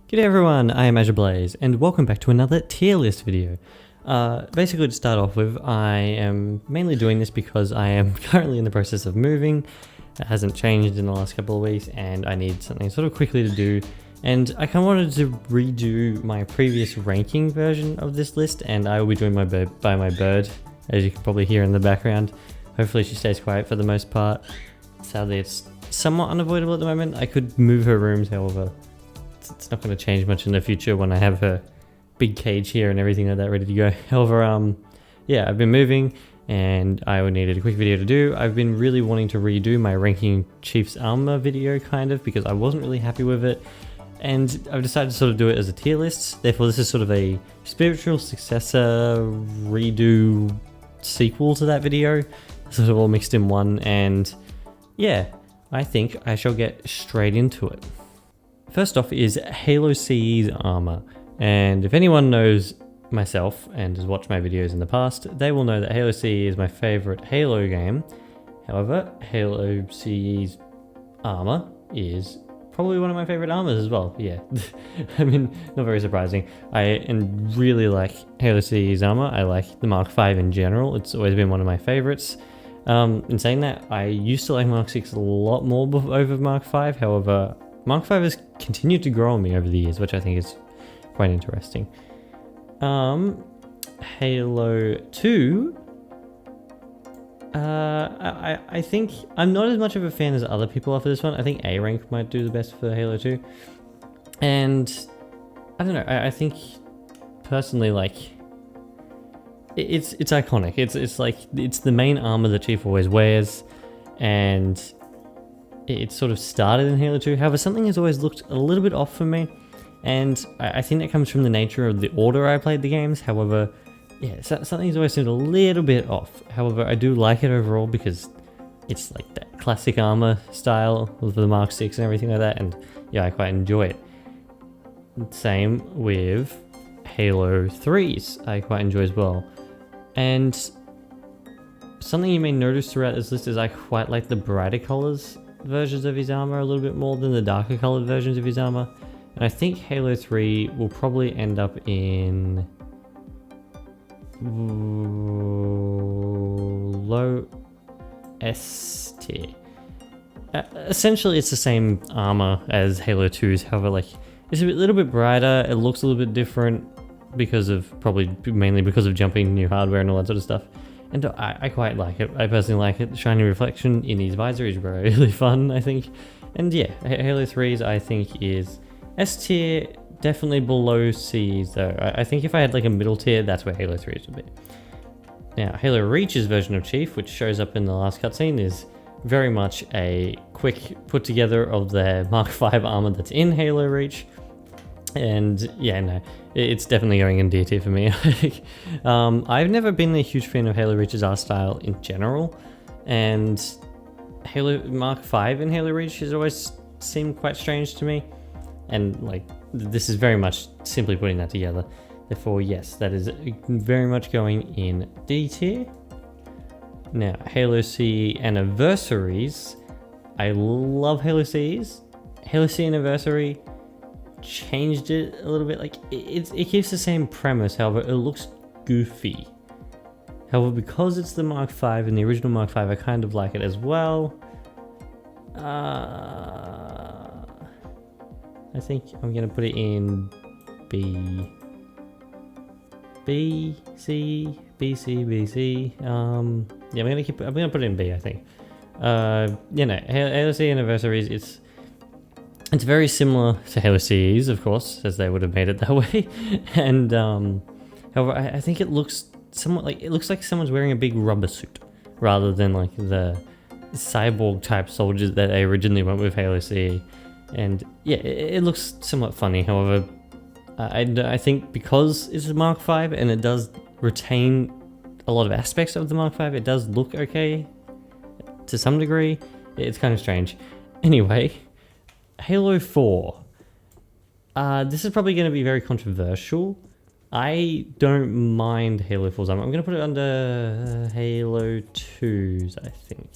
G'day everyone, I am AzureBlaze, and welcome back to another tier list video. Basically to start off with, I am mainly doing this because I am currently in the process of moving. It hasn't changed in the last couple of weeks, and I need something sort of quickly to do. And I kind of wanted to redo my previous ranking version of this list, and I will be doing my by my bird, as you can probably hear in the background. Hopefully she stays quiet for the most part. Sadly it's somewhat unavoidable at the moment. I could move her rooms, however it's not going to change much in the future when I have her big cage here and everything like that ready to go. However, yeah, I've been moving and I needed a quick video to do. I've been really wanting to redo my ranking Chief's Armour video kind of because I wasn't really happy with it, and I've decided to sort of do it as a tier list. Therefore this is sort of a spiritual successor redo sequel to that video, sort of all mixed in one. And yeah, I think I shall get straight into it. First off is Halo CE's Armour, and if anyone knows myself and has watched my videos in the past, they will know that Halo CE is my favourite Halo game. However, Halo CE's Armour is probably one of my favourite armours as well. Yeah, I mean, not very surprising. I really like Halo CE's Armour. I like the Mark V in general. It's always been one of my favourites. In saying that, I used to like Mark VI a lot more over Mark V. However, Mark V has continued to grow on me over the years, which I think is quite interesting. Halo 2. I think I'm not as much of a fan as other people are for this one. I think A rank might do the best for Halo 2. And I don't know, I think personally, like, it's iconic. It's like, it's the main armor that Chief always wears, and it sort of started in Halo 2. However, something has always looked a little bit off for me, and I think that comes from the nature of the order I played the games. However, yeah, something's always seemed a little bit off. However, I do like it overall because it's like that classic armor style with the Mark VI and everything like that, and yeah, I quite enjoy it. Same with Halo 3's, I quite enjoy as well. And something you may notice throughout this list is I quite like the brighter colors versions of his armor a little bit more than the darker colored versions of his armor, and I think Halo 3 will probably end up in low S tier. Essentially it's the same armor as Halo 2's, however, like, it's a little bit brighter, it looks a little bit different because of, probably mainly because of jumping new hardware and all that sort of stuff. And I quite like it. I personally like it. The shiny reflection in his visor is really fun, I think. And yeah, Halo 3's I think is S tier, definitely below C's though. I think if I had like a middle tier, that's where Halo 3's would be. Now, Halo Reach's version of Chief, which shows up in the last cutscene, is very much a quick put together of the Mark V armor that's in Halo Reach. And yeah, no, it's definitely going in D tier for me. I've never been a huge fan of Halo Reach's art style in general, and Halo Mark V in Halo Reach has always seemed quite strange to me, and like, this is very much simply putting that together. Therefore, yes, that is very much going in D tier. Now, Halo CE Anniversaries. I love Halo CE's. Halo CE Anniversary changed it a little bit. Like, it keeps the same premise, however it looks goofy. However, because it's the Mark V and the original Mark V, I kind of like it as well. I think I'm gonna put it in B, C. Yeah, I'm gonna put it in B, I think. You know, Halo CE Anniversaries, it's very similar to Halo CE's, of course, as they would have made it that way. And however, I think it looks somewhat like, it looks like someone's wearing a big rubber suit rather than like the cyborg type soldiers that they originally went with Halo CE. And yeah, it looks somewhat funny. However, I think because it's a Mark V and it does retain a lot of aspects of the Mark V, it does look okay to some degree. It's kind of strange. Anyway, Halo 4. This is probably going to be very controversial. I don't mind Halo 4's armor. I'm going to put it under Halo 2's, I think.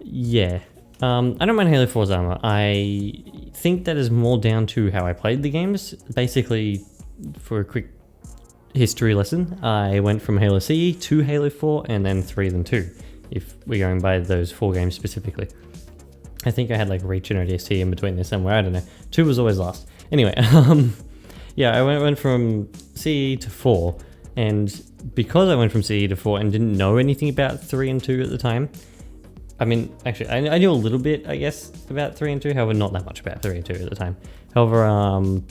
Yeah, I don't mind Halo 4's armor. I think that is more down to how I played the games. Basically, for a quick history lesson, I went from Halo CE to Halo 4 and then 3 then 2, if we're going by those 4 games specifically. I think I had like Reach and ODST in between there somewhere, I don't know. 2 was always last. Anyway, yeah, I went from CE to 4, and because I went from CE to 4 and didn't know anything about 3 and 2 at the time, I mean, actually, I knew a little bit, I guess, about 3 and 2, however, not that much about 3 and 2 at the time. However,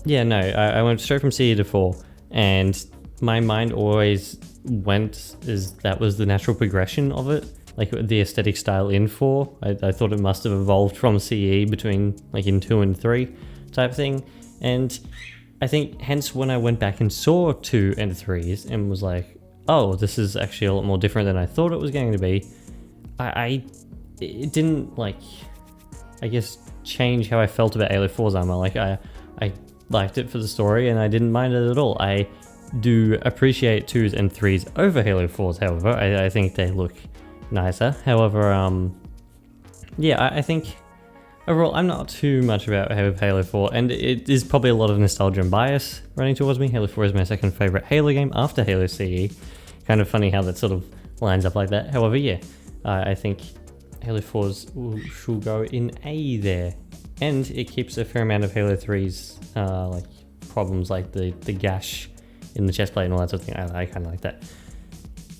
yeah, no, I went straight from CE to 4, and my mind always went as that was the natural progression of it, like the aesthetic style in 4. I thought it must have evolved from CE between, like, in 2 and 3 type thing, and I think hence when I went back and saw 2 and 3s and was like, oh, this is actually a lot more different than I thought it was going to be, it didn't, like, I guess, change how I felt about Halo 4's armor. Like, I liked it for the story and I didn't mind it at all. I do appreciate 2s and 3s over Halo 4's, however. I think they look nicer. However, yeah, I think overall I'm not too much about Halo 4, and it is probably a lot of nostalgia and bias running towards me. Halo 4 is my second favorite Halo game after Halo CE. Kind of funny how that sort of lines up like that. However, yeah, I think Halo 4's should go in A there, and it keeps a fair amount of Halo 3's like problems, like the gash in the chest plate and all that sort of thing. I kind of like that.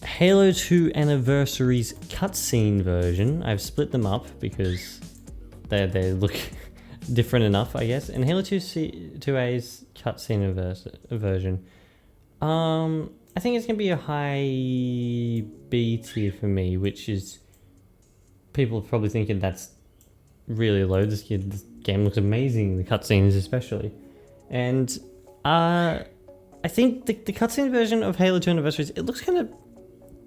Halo 2 Anniversary's cutscene version, I've split them up because they look different enough, I guess. And Halo 2A's cutscene version, I think it's going to be a high B tier for me, which is, people are probably thinking that's really low. This game looks amazing, the cutscenes especially. And I think the cutscene version of Halo 2 Anniversaries, it looks kind of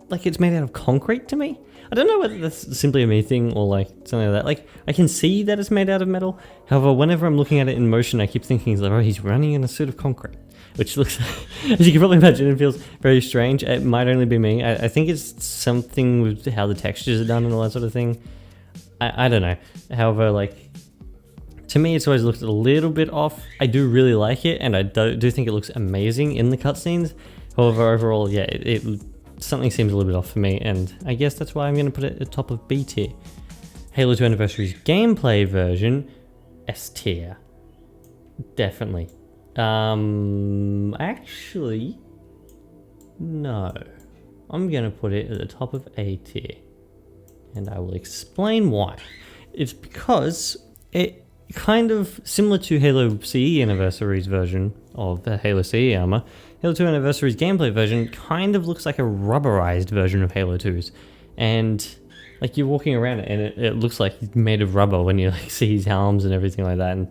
like it's made out of concrete to me. I don't know whether that's simply a me thing or like something like that. Like, I can see that it's made out of metal. However, whenever I'm looking at it in motion, I keep thinking, oh, he's running in a suit of concrete, which looks, as you can probably imagine, it feels very strange. It might only be me. I think it's something with how the textures are done and all that sort of thing. I don't know. However, like, to me, it's always looked a little bit off. I do really like it, and I do think it looks amazing in the cutscenes. However, overall, yeah, something seems a little bit off for me, and I guess that's why I'm going to put it at the top of B tier. Halo 2 Anniversary's gameplay version, S tier. Definitely. Actually, no. I'm going to put it at the top of A tier, and I will explain why. It's because it kind of similar to Halo CE Anniversary's version of the Halo CE armor. Halo 2 Anniversary's gameplay version kind of looks like a rubberized version of Halo 2's, and like you're walking around it and it looks like it's made of rubber when you like see his arms and everything like that, and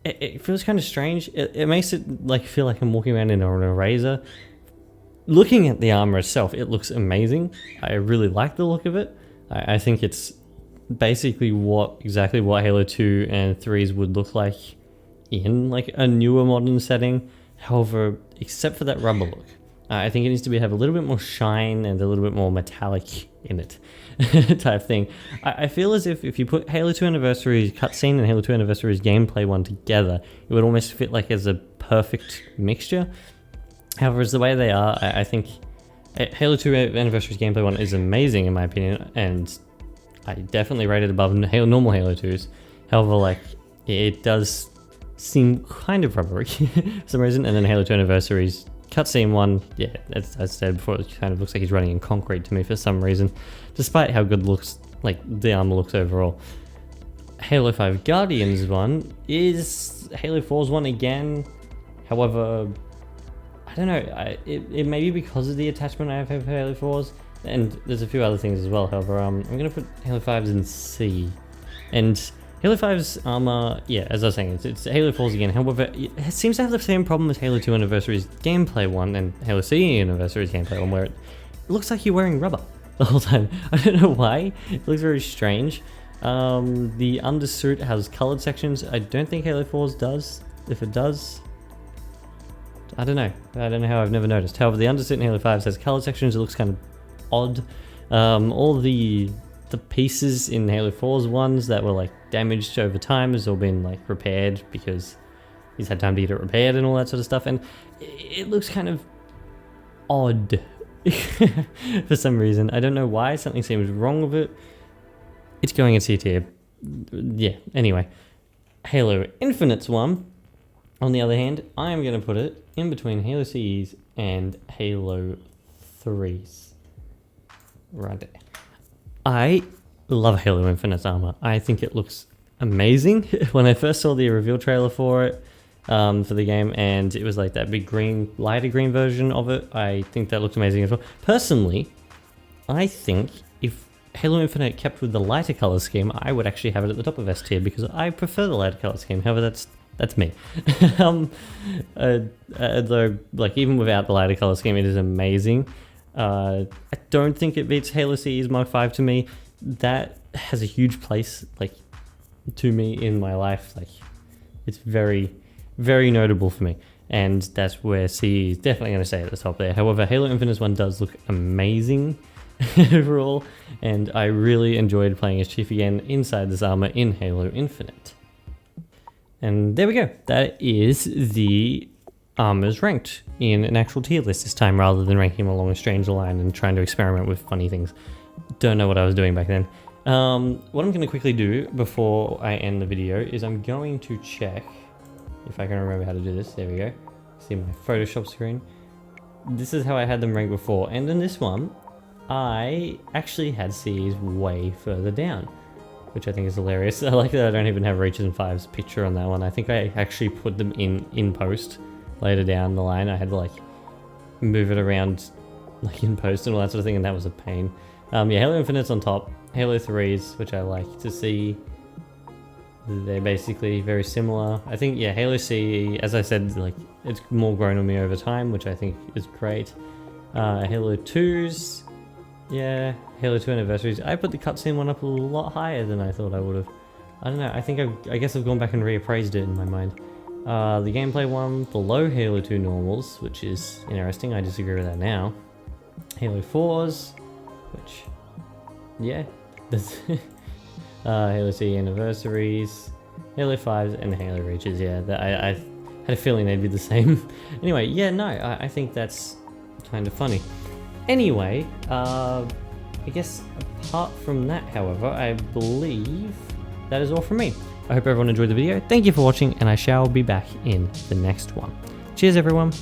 it feels kind of strange. It makes it like feel like I'm walking around in an eraser. Looking at the armor itself, it looks amazing. I really like the look of it. I think it's basically exactly what Halo 2 and 3's would look like in like a newer modern setting. However, except for that rubber look, I think it needs to have a little bit more shine and a little bit more metallic in it type thing. I feel as if you put Halo 2 Anniversary's cutscene and Halo 2 Anniversary's gameplay one together, it would almost fit like as a perfect mixture. However, as the way they are, I think Halo 2 Anniversary's gameplay one is amazing in my opinion, and I definitely rate it above normal Halo 2's. However, like, it does seem kind of rubbery for some reason, and then Halo 2 Anniversary's cutscene one, yeah, as I said before, it kind of looks like he's running in concrete to me for some reason, despite how good looks, like, the armor looks overall. Halo 5 Guardians one is Halo 4's one again. However, I don't know, it may be because of the attachment I have for Halo 4's, and there's a few other things as well. However, I'm going to put Halo 5's in C. And Halo 5's armor, yeah, as I was saying, it's Halo 4's again. However, it seems to have the same problem as Halo 2 Anniversary's gameplay one and Halo CE Anniversary's gameplay one, where it looks like you're wearing rubber the whole time. I don't know why. It looks very strange. The undersuit has colored sections. I don't think Halo 4's does. If it does, I don't know. I don't know how I've never noticed. However, the undersuit in Halo 5 has colored sections. It looks kind of odd. All the the pieces in Halo 4's ones that were like damaged over time has all been like repaired because he's had time to get it repaired and all that sort of stuff, and it looks kind of odd for some reason. I don't know why, something seems wrong with it. It's going in C tier. Yeah, anyway. Halo Infinite's one, on the other hand, I am going to put it in between Halo CE's and Halo 3's. Right there. I love Halo Infinite's armor. I think it looks amazing. When I first saw the reveal trailer for it, for the game, and it was like that big green, lighter green version of it, I think that looked amazing as well. Personally, I think if Halo Infinite kept with the lighter color scheme, I would actually have it at the top of S tier because I prefer the lighter color scheme. However, that's me. Though, like, even without the lighter color scheme, it is amazing. I don't think it beats Halo CE's Mark V to me. That has a huge place, like, to me in my life. Like, it's very, very notable for me, and that's where CE is definitely going to stay at the top there. However, Halo Infinite's one does look amazing overall, and I really enjoyed playing as Chief again inside this armor in Halo Infinite. And there we go. That is the armors ranked in an actual tier list this time, rather than ranking them along a strange line and trying to experiment with funny things. Don't know what I was doing back then. What I'm going to quickly do before I end the video is I'm going to check if I can remember how to do this. There we go. See my Photoshop screen. This is how I had them ranked before, and in this one I actually had CEs way further down, which I think is hilarious. I like that I don't even have Reaches and Fives picture on that one. I think I actually put them in post later down the line. I had to like move it around like in post and all that sort of thing, and that was a pain. Yeah, Halo Infinite's on top. Halo 3's, which I like to see, they're basically very similar. I think, yeah, Halo CE, as I said, like, it's more grown on me over time, which I think is great. Halo 2's, yeah, Halo 2 Anniversaries. I put the cutscene one up a lot higher than I thought I would have. I don't know, I guess I've gone back and reappraised it in my mind. The gameplay one below Halo 2 Normals, which is interesting. I disagree with that now. Halo 4's, which, yeah, there's Halo CE Anniversaries, Halo 5's, and Halo Reaches. Yeah, I had a feeling they'd be the same. Anyway, yeah, no, I think that's kind of funny. Anyway, I guess apart from that, however, I believe that is all from me. I hope everyone enjoyed the video. Thank you for watching, and I shall be back in the next one. Cheers, everyone.